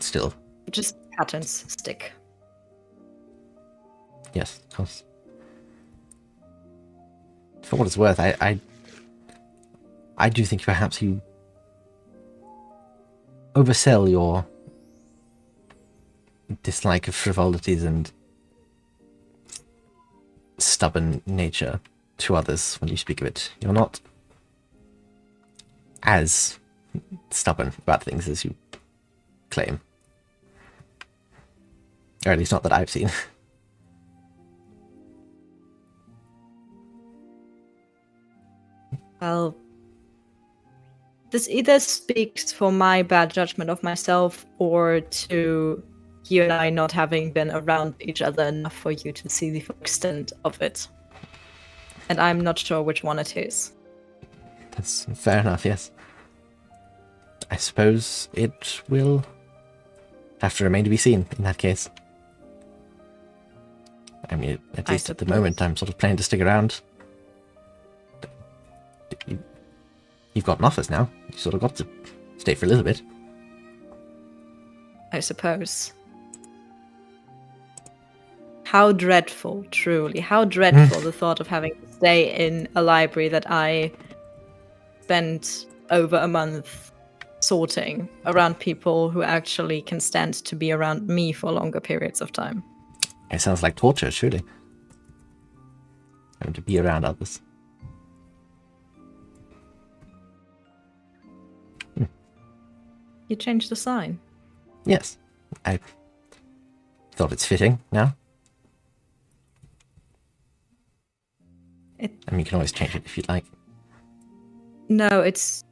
still, just patterns stick. Yes, of course. For what it's worth, I do think perhaps you oversell your dislike of frivolities and stubborn nature to others when you speak of it. You're not as stubborn about things as you claim. Or at least not that I've seen. Well, this either speaks for my bad judgment of myself or to you and I not having been around each other enough for you to see the full extent of it. And I'm not sure which one it is. That's fair enough, yes. I suppose it will have to remain to be seen in that case. I mean, at least at the moment, I'm sort of planning to stick around. You've got an office now. You sort of got to stay for a little bit. I suppose. How dreadful, truly. How dreadful the thought of having to stay in a library that I spent over a month sorting around people who actually can stand to be around me for longer periods of time. It sounds like torture, surely. Having to be around others. You changed the sign. Yes. I thought it's fitting now. I mean, you can always change it if you'd like. No, it's...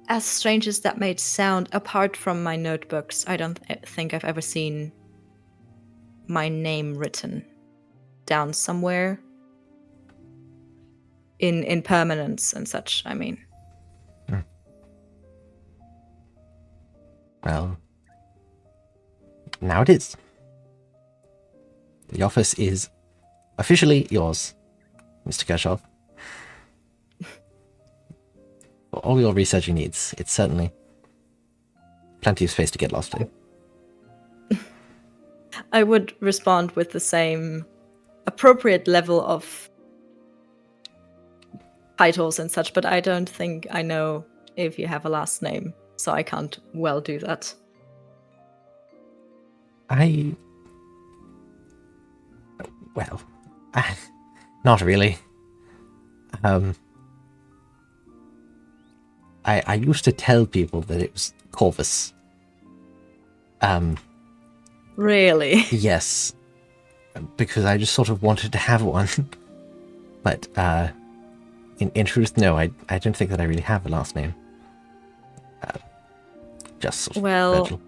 As strange as that may sound, apart from my notebooks, I don't think I've ever seen my name written down somewhere. In permanence and such, I mean. Well, now it is. The office is officially yours, Mr. Kershaw. For all your researching needs, it's certainly plenty of space to get lost in. I would respond with the same appropriate level of titles and such, but I don't think I know if you have a last name. So I can't well do that. Well, not really. I used to tell people that it was Corvus. Really? Yes. Because I just sort of wanted to have one. But In truth, no, I don't think that I really have a last name. Just sort of Well, Virgil.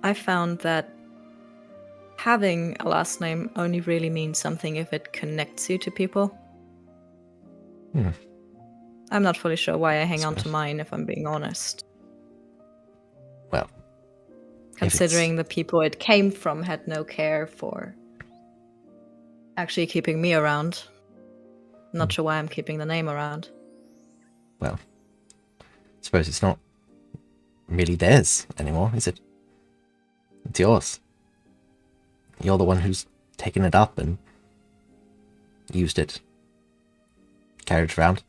I found that having a last name only really means something if it connects you to people. Hmm. I'm not fully sure why I hang on to Suppose. mine, if I'm being honest. Well, Considering the people it came from had no care for actually keeping me around. I'm not sure why I'm keeping the name around. well, I suppose it's not really theirs anymore, is it? It's yours. You're the one who's taken it up and used it, carried it around.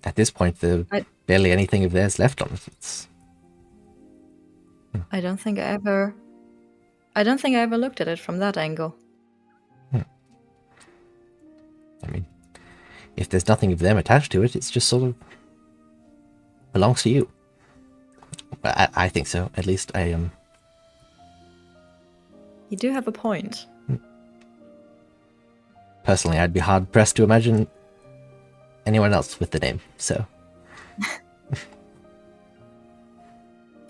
At this point, there's barely anything of theirs left on it. I don't think I ever looked at it from that angle. I mean, if there's nothing of them attached to it, it's just sort of belongs to you. I think so. At least I am. You do have a point. Personally, I'd be hard pressed to imagine anyone else with the name. So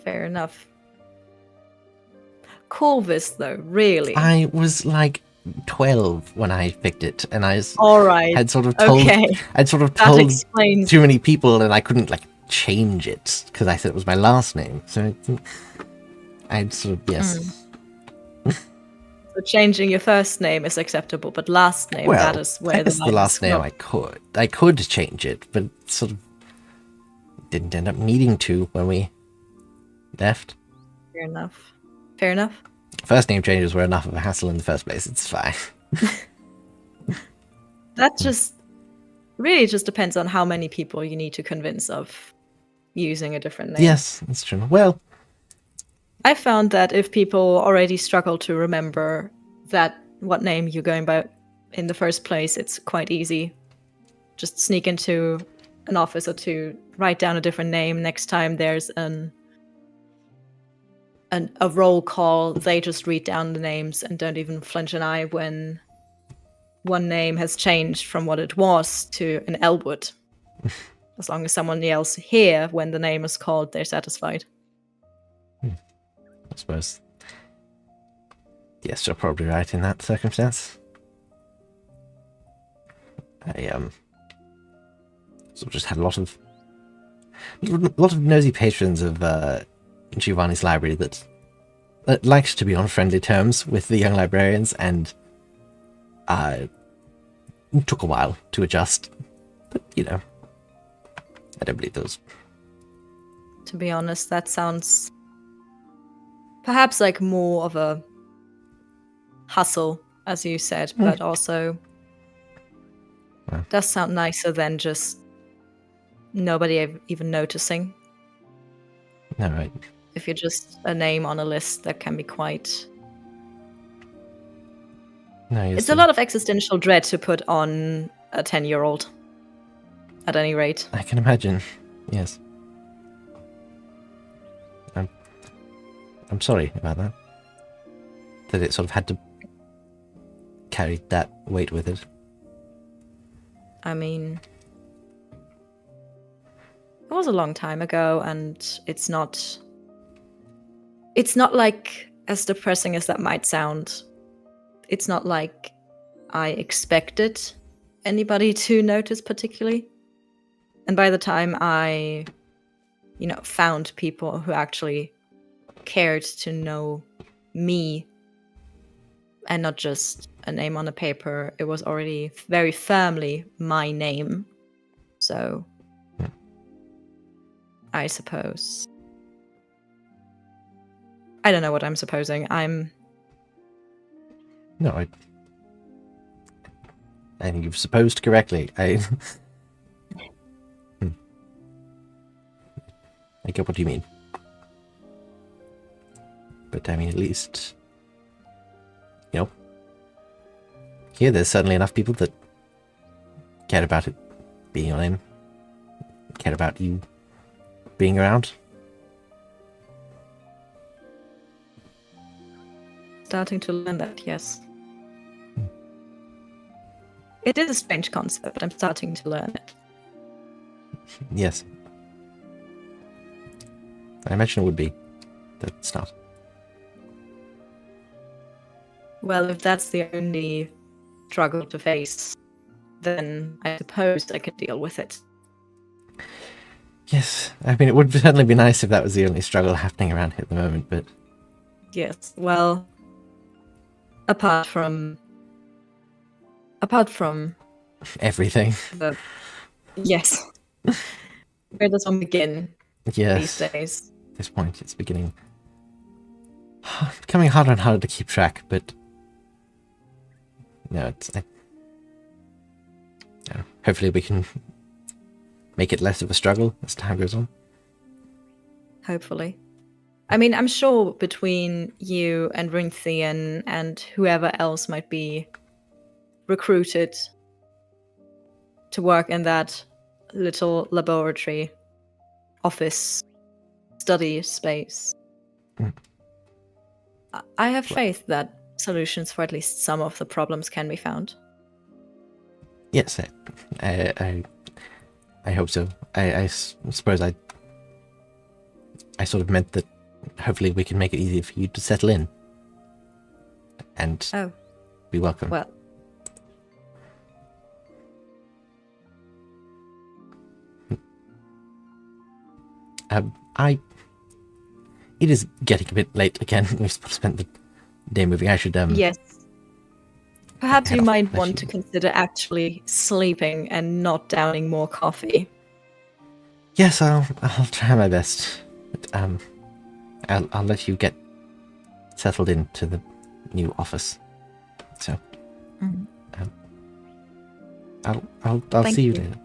Fair enough. Corvus, though, really. I was like 12 when I picked it, and All right. had sort of told That explains. too many people, and I couldn't like change it because I said it was my last name. So I'd sort of yes. So changing your first name is acceptable, but last name, Well, that is where I guess the the line last is name not. I could change it, but sort of didn't end up needing to when we left. Fair enough. Fair enough. First name changes were enough of a hassle in the first place. It's fine. That just really just depends on how many people you need to convince of using a different name. Yes, that's true. Well, I found that if people already struggle to remember what name you're going by in the first place, it's quite easy. Just sneak into an office or two, write down a different name. Next time there's a roll call, they just read down the names and don't even flinch an eye when one name has changed from what it was to an Elwood. As long as someone yells here when the name is called, they're satisfied. I suppose. Yes, you're probably right in that circumstance. I sort of just had a lot of nosy patrons of Giovanni's library that liked to be on friendly terms with the young librarians, and took a while to adjust. But I don't believe those. To be honest, that sounds perhaps like more of a hustle, as you said, but also does sound nicer than just nobody even noticing. No, right. If you're just a name on a list, that can be quite... No, it's a lot of existential dread to put on a 10-year-old, at any rate. I can imagine, yes. I'm sorry about that. That it sort of had to carry that weight with it. I mean, it was a long time ago, and it's not like, as depressing as that might sound, it's not like I expected anybody to notice particularly. And by the time I, found people who actually cared to know me and not just a name on a paper, it was already very firmly my name. So I suppose. I don't know what I'm supposing. No, I think you've supposed correctly. I get what you mean. But I mean, at least, here there's certainly enough people that cared about it being your name, cared about you being around. Starting to learn that, yes. It is a strange concept, but I'm starting to learn it. Yes. I imagine it would be. But it's not. Well, if that's the only struggle to face, then I suppose I could deal with it. Yes. I mean, it would certainly be nice if that was the only struggle happening around here at the moment, but... Yes, well, apart from everything. Yes. Where does one begin Yes. these days? At this point, it's beginning... becoming harder and harder to keep track, but... No, it's... hopefully we can make it less of a struggle as time goes on. Hopefully. I mean, I'm sure between you and Rinthian and whoever else might be recruited to work in that little laboratory, office, study space, I have faith that solutions for at least some of the problems can be found. Yes, I hope so. I suppose I sort of meant that hopefully we can make it easier for you to settle in and be welcome. Well, it is getting a bit late again. We've spent the day moving. I should yes. Perhaps you might want to consider actually sleeping and not downing more coffee. Yes, I'll try my best. But, I'll let you get settled into the new office. So, I'll see you later.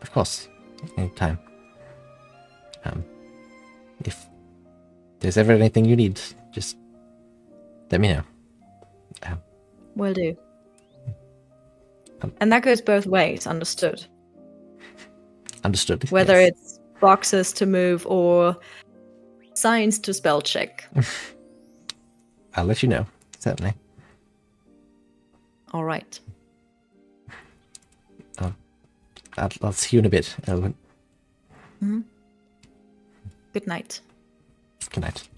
Of course, anytime. If there's ever anything you need, just let me know. Will do. And that goes both ways, understood? Understood. Whether yes. it's boxes to move or signs to spell check. I'll let you know, certainly. All right. I'll see you in a bit, Elwood. Good night. Good night.